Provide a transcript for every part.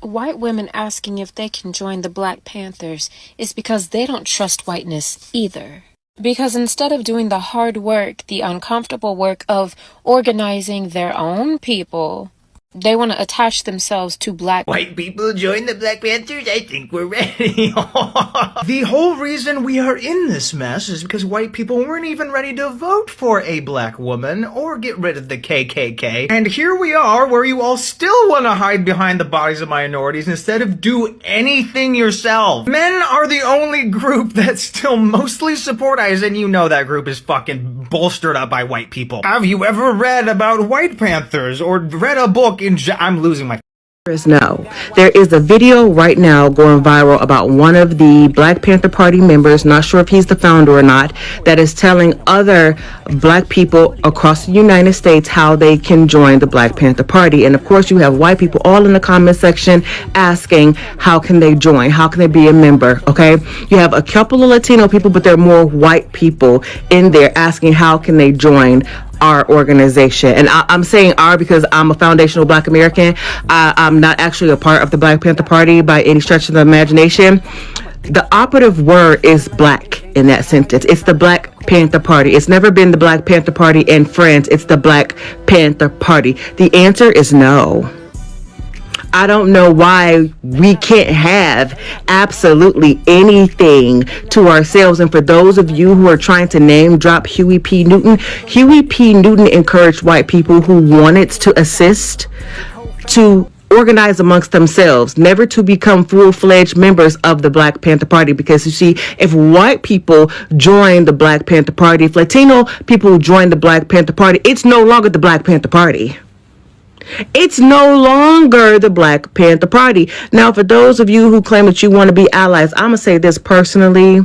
White women asking if they can join the Black Panthers is because they don't trust whiteness either. Because instead of doing the hard work, the uncomfortable work of organizing their own people, they want to attach themselves to black white people join the Black Panthers? I think we're ready. The whole reason we are in this mess is because white people weren't even ready to vote for a black woman or get rid of the KKK. And here we are where you all still want to hide behind the bodies of minorities instead of do anything yourself. Men are the only group that still mostly support ICE, and you know that group is fucking bolstered up by white people. Have you ever read about White Panthers or read a book I'm losing my... No. There is a video right now going viral about one of the Black Panther Party members, not sure if he's the founder or not, that is telling other black people across the United States how they can join the Black Panther Party. And of course you have white people all in the comment section asking how can they join, how can they be a member, okay? You have a couple of Latino people, but there are more white people in there asking how can they join our organization. And I'm saying our because I'm a foundational black American. I'm not actually a part of the Black Panther Party by any stretch of the imagination. The operative word is black in that sentence. It's the Black Panther Party. It's never been the Black Panther Party and friends. It's the Black Panther Party. The answer is no. I don't know why we can't have absolutely anything to ourselves. And for those of you who are trying to name drop Huey P. Newton, Huey P. Newton encouraged white people who wanted to assist to organize amongst themselves, never to become full-fledged members of the Black Panther Party. Because you see, if white people join the Black Panther Party, if Latino people join the Black Panther Party, it's no longer the Black Panther Party. It's no longer the Black Panther Party. Now, for those of you who claim that you want to be allies, I'm going to say this personally,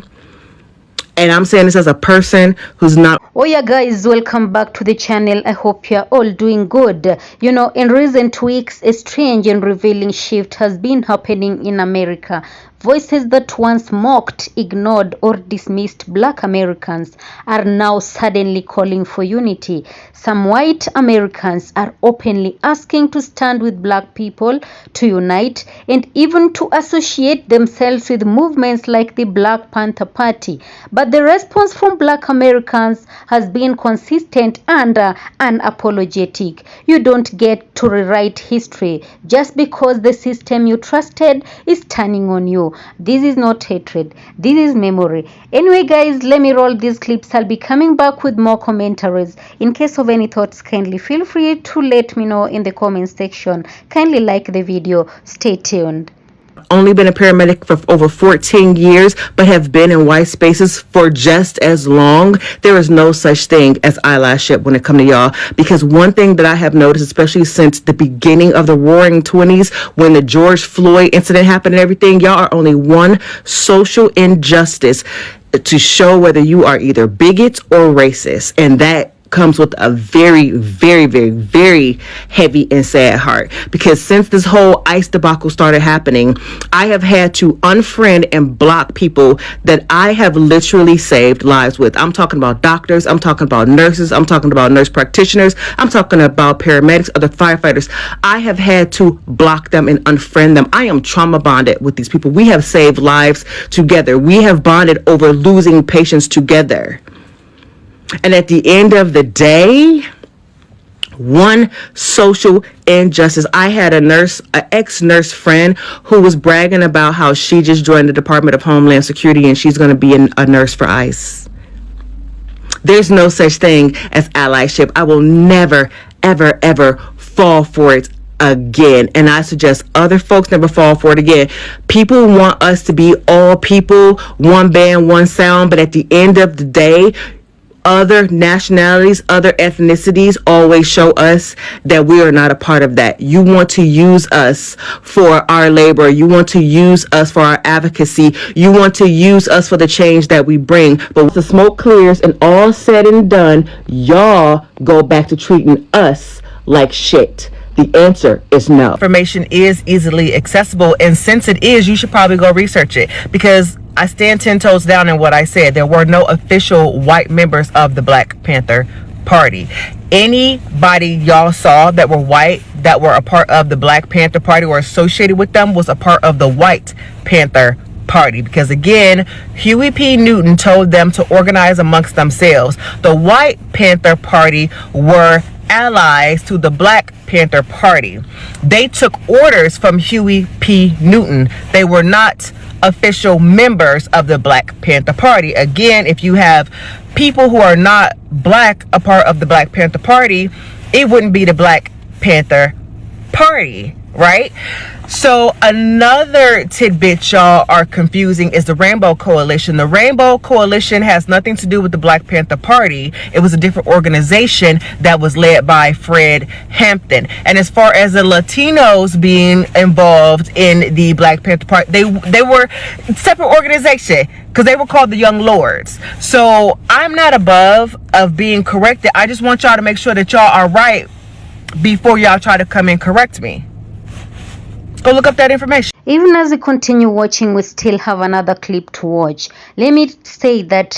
and I'm saying this as a person who's not... Oh yeah, guys, welcome back to the channel. I hope you're all doing good. You know, in recent weeks, a strange and revealing shift has been happening in America. Voices that once mocked, ignored, or dismissed Black Americans are now suddenly calling for unity. Some white Americans are openly asking to stand with Black people, to unite, and even to associate themselves with movements like the Black Panther Party. But the response from Black Americans has been consistent and unapologetic. You don't get to rewrite history just because the system you trusted is turning on you. This is not hatred, this is memory. Anyway guys, let me roll these clips. I'll be coming back with more commentaries. In case of any thoughts, kindly feel free to let me know in the comment section. Kindly like the video. Stay tuned. Only been a paramedic for over 14 years, but have been in white spaces for just as long. There is no such thing as allyship when it comes to y'all. Because one thing that I have noticed, especially since the beginning of the roaring 20s, when the George Floyd incident happened and everything, y'all are only one social injustice to show whether you are either bigots or racist. And that comes with a very, very, very, very heavy and sad heart. Because since this whole ICE debacle started happening, I have had to unfriend and block people that I have literally saved lives with. I'm talking about doctors, I'm talking about nurses, I'm talking about nurse practitioners, I'm talking about paramedics, other firefighters. I have had to block them and unfriend them. I am trauma bonded with these people. We have saved lives together. We have bonded over losing patients together. And at the end of the day, one social injustice. I had an ex-nurse friend who was bragging about how she just joined the Department of Homeland Security and she's going to be a nurse for ICE. There's no such thing as allyship. I will never, ever, ever fall for it again. And I suggest other folks never fall for it again. People want us to be all people, one band, one sound. But at the end of the day, other nationalities, other ethnicities always show us that we are not a part of that. You want to use us for our labor. You want to use us for our advocacy. You want to use us for the change that we bring. But once the smoke clears and all said and done, y'all go back to treating us like shit. The answer is no. Information is easily accessible, and since it is, you should probably go research it, because I stand 10 toes down in what I said. There were no official white members of the Black Panther Party. Anybody y'all saw that were white that were a part of the Black Panther Party or associated with them was a part of the White Panther Party, because again, Huey P. Newton told them to organize amongst themselves. The White Panther Party were allies to the Black Panther Party. They took orders from Huey P. Newton. They were not official members of the Black Panther Party. Again, if you have people who are not black a part of the Black Panther Party, it wouldn't be the Black Panther Party, right? So another tidbit y'all are confusing is the Rainbow Coalition. The Rainbow Coalition has nothing to do with the Black Panther Party. It was a different organization that was led by Fred Hampton. And as far as the Latinos being involved in the Black Panther Party, they were a separate organization because they were called the Young Lords. So I'm not above of being corrected. I just want y'all to make sure that y'all are right before y'all try to come and correct me. Go look up that information. Even as we continue watching, we still have another clip to watch. Let me say that,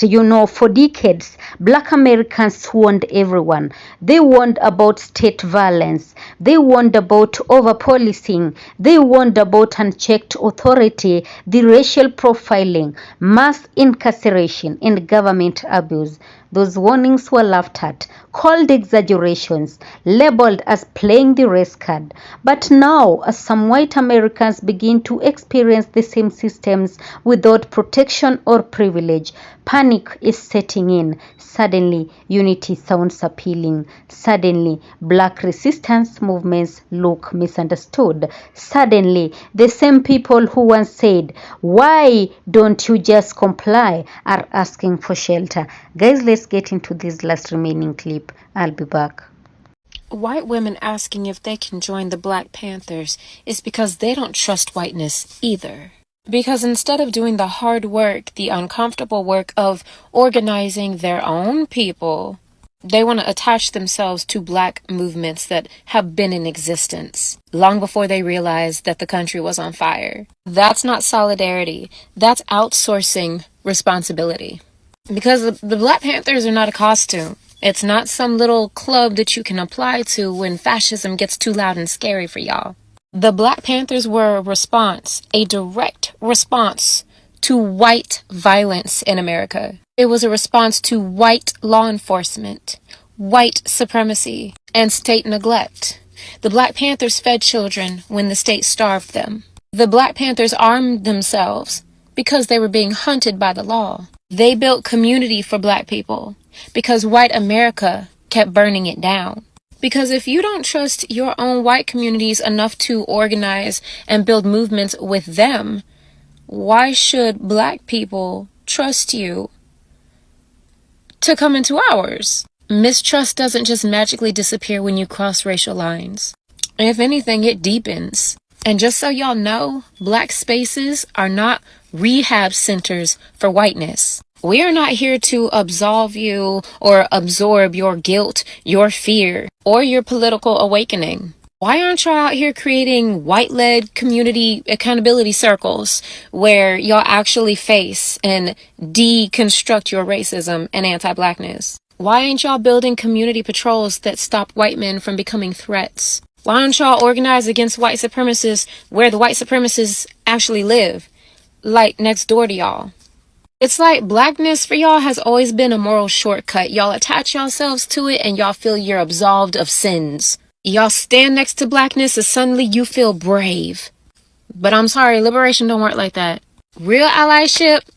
for decades, Black Americans warned everyone. They warned about state violence. They warned about over-policing. They warned about unchecked authority, the racial profiling, mass incarceration, and government abuse. Those warnings were laughed at, called exaggerations, labeled as playing the race card. But now, as some white Americans begin to experience the same systems without protection or privilege, panic is setting in. Suddenly, unity sounds appealing. Suddenly, Black resistance movements look misunderstood. Suddenly, the same people who once said, "Why don't you just comply?" are asking for shelter. Guys, let's get into this last remaining clip. I'll be back. White women asking if they can join the Black Panthers is because they don't trust whiteness either. Because instead of doing the hard work, the uncomfortable work of organizing their own people, they want to attach themselves to black movements that have been in existence long before they realized that the country was on fire. That's not solidarity. That's outsourcing responsibility. Because the Black Panthers are not a costume. It's not some little club that you can apply to when fascism gets too loud and scary for y'all. The Black Panthers were a response, a direct response to white violence in America. It was a response to white law enforcement, white supremacy, and state neglect. The Black Panthers fed children when the state starved them. The Black Panthers armed themselves because they were being hunted by the law. They built community for black people because white America kept burning it down. Because if you don't trust your own white communities enough to organize and build movements with them, why should black people trust you to come into ours? Mistrust doesn't just magically disappear when you cross racial lines. If anything, it deepens. And just so y'all know, black spaces are not rehab centers for whiteness. We are not here to absolve you or absorb your guilt, your fear, or your political awakening. Why aren't y'all out here creating white-led community accountability circles where y'all actually face and deconstruct your racism and anti-blackness? Why ain't y'all building community patrols that stop white men from becoming threats? Why don't y'all organize against white supremacists where the white supremacists actually live, like next door to y'all? It's like blackness for y'all has always been a moral shortcut. Y'all attach yourselves to it and y'all feel you're absolved of sins. Y'all stand next to blackness and suddenly you feel brave. But I'm sorry, liberation don't work like that. Real allyship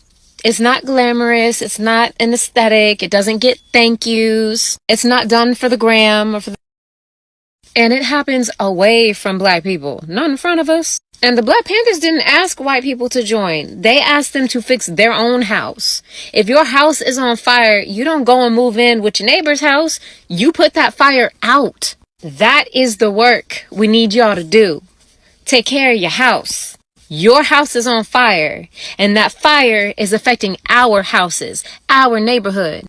is not glamorous. It's not an aesthetic. It doesn't get thank yous. It's not done for the gram or for the... And it happens away from black people, not in front of us. And the Black Panthers didn't ask white people to join. They asked them to fix their own house. If your house is on fire, you don't go and move in with your neighbor's house. You put that fire out. That is the work we need y'all to do. Take care of your house. Your house is on fire, and that fire is affecting our houses, our neighborhood.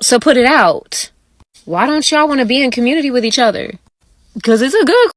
So put it out. Why don't y'all want to be in community with each other? Because it's a good...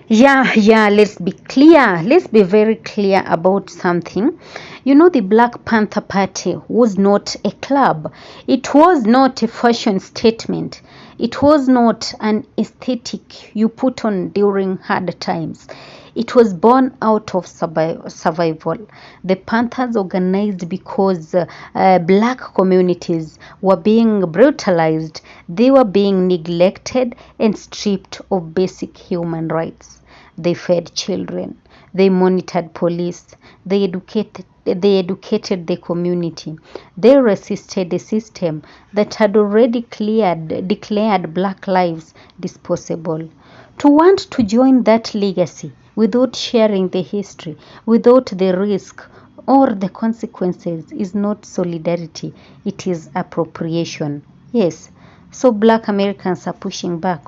Yeah, let's be clear. Let's be very clear about something. The Black Panther Party was not a club. It was not a fashion statement. It was not an aesthetic you put on during hard times. It was born out of survival. The Panthers organized because black communities were being brutalized, they were being neglected and stripped of basic human rights. They fed children, they monitored police, they educated the community. They resisted a system that had already declared black lives disposable. To want to join that legacy without sharing the history, without the risk or the consequences is not solidarity, it is appropriation. Yes, so black Americans are pushing back.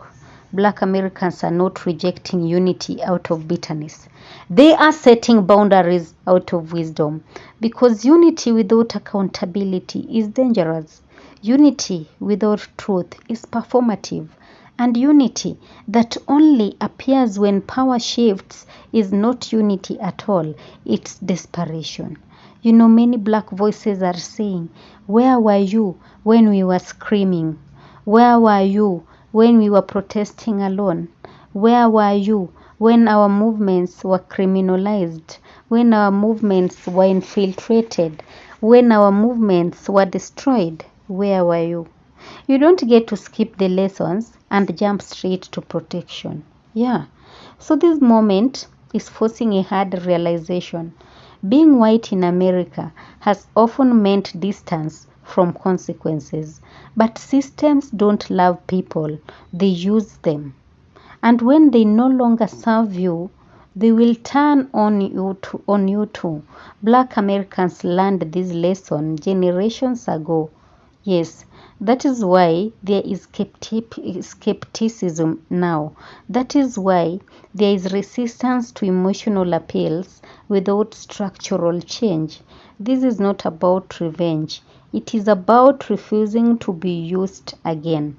Black Americans are not rejecting unity out of bitterness. They are setting boundaries out of wisdom, because unity without accountability is dangerous. Unity without truth is performative. And unity that only appears when power shifts is not unity at all. It's desperation. You know, many black voices are saying, where were you when we were screaming? Where were you when we were protesting alone? Where were you when our movements were criminalized? When our movements were infiltrated? When our movements were destroyed? Where were you? You don't get to skip the lessons and jump straight to protection. Yeah. So this moment is forcing a hard realization. Being white in America has often meant distance from consequences. But systems don't love people, they use them. And when they no longer serve you, they will turn on you too. Black Americans learned this lesson generations ago. Yes, that is why there is skepticism now. That is why there is resistance to emotional appeals without structural change. This is not about revenge. It is about refusing to be used again.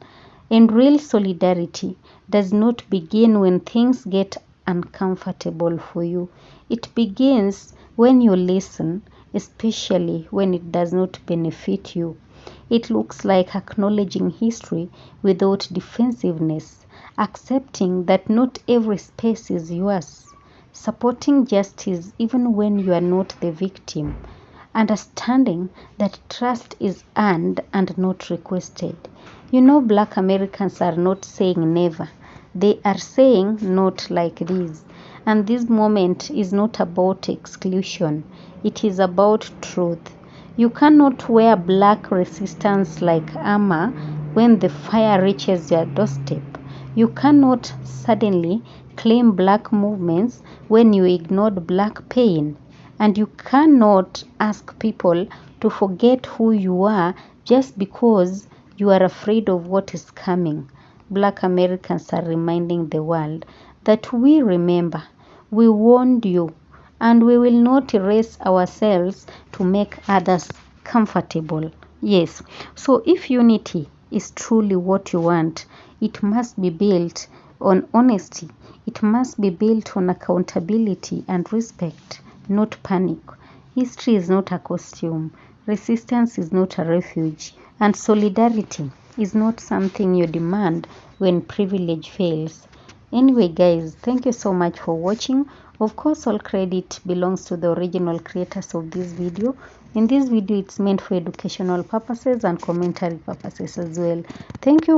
And real solidarity does not begin when things get uncomfortable for you. It begins when you listen, especially when it does not benefit you. It looks like acknowledging history without defensiveness, accepting that not every space is yours, supporting justice even when you are not the victim, understanding that trust is earned and not requested. You know, black Americans are not saying never. They are saying not like this. And this moment is not about exclusion. It is about truth. You cannot wear black resistance like armor when the fire reaches your doorstep. You cannot suddenly claim black movements when you ignored black pain. And you cannot ask people to forget who you are just because you are afraid of what is coming. Black Americans are reminding the world that we remember, we warned you, and we will not erase ourselves to make others comfortable. Yes, so if unity is truly what you want, it must be built on honesty. It must be built on accountability and respect, not panic. History is not a costume. Resistance is not a refuge. And solidarity is not something you demand when privilege fails. Anyway, guys, thank you so much for watching. Of course, all credit belongs to the original creators of this video. In this video, it's meant for educational purposes and commentary purposes as well. Thank you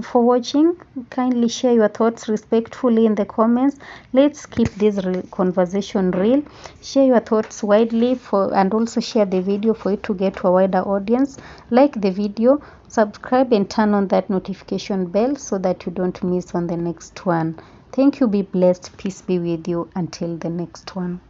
for watching. Kindly share your thoughts respectfully in the comments. Let's keep this conversation real. Share your thoughts widely and also share the video for it to get to a wider audience. Like the video, subscribe and turn on that notification bell so that you don't miss on the next one. Thank you. Be blessed. Peace be with you. Until the next one.